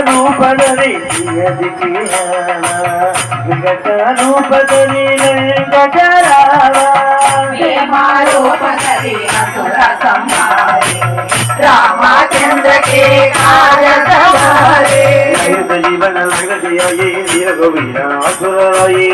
ರೂಪದಲ್ಲಿ ವಿಗತ ರೂಪದಲ್ಲಿ ರೂಪದಲ್ಲಿ ಅಸುರ ಸಂಹಾರಿ ರಾಮಚಂದ್ರ ಕೆ ಕಾರ್ಯ ಸವಾರಿ ಜೀವನ ಜಗತಿಯಾಗಿ ವೀರ ಗೋವಿಂದ ಅಸುರಾಯಿ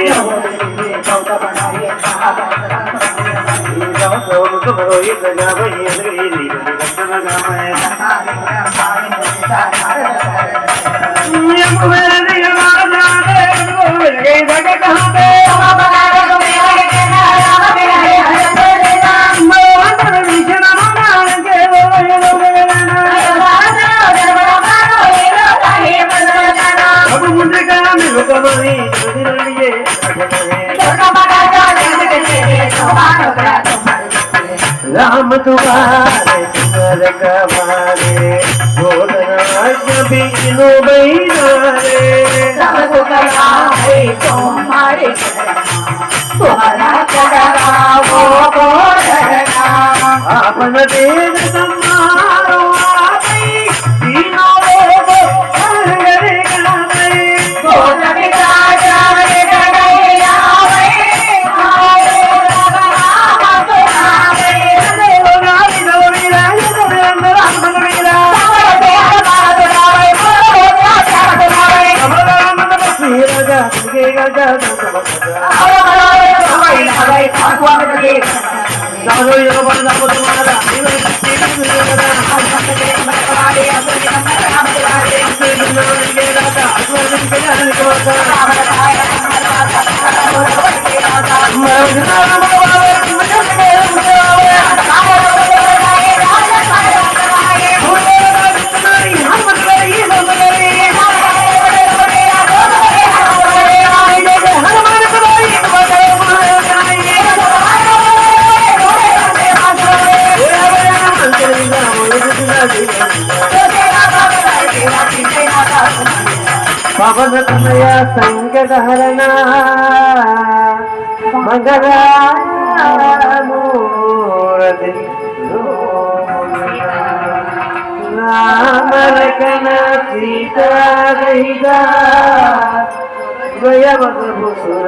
राम तुम्हारे सुंदर कमारे बोलना बीनो बैनारे सब सुखलाए तुम्हारे तुम्हारा चढ़ा वो बोलना आपन देव सम्मारो आपई तीनों लोग हर गरे गावे बोल विराजा रे गया वे आए पवन तनय संकट हरना मंगलामूर्ति राम लखन सीता सहिता द्वयवधूसुर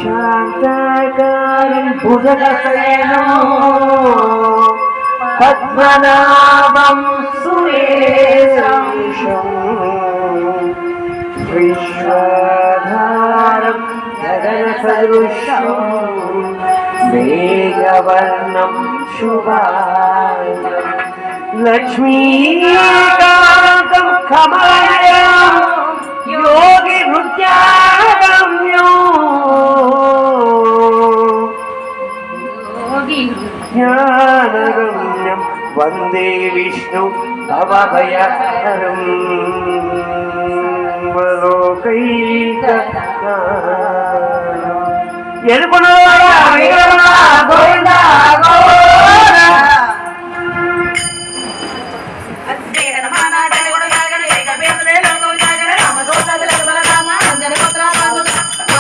शांताकारं भुजगशयनो पद्मनाभं सुरेशं विश्वधारं गगनसदृशं मेघवर्णं शुभाङ्गं लक्ष्मीकान्तं कमलायां योगिहृद्यागम्यो ज्ञानगम्यं वन्दे विष्णु भवभयहरम् लोकैकनाथम् गोविन्द गोविन्द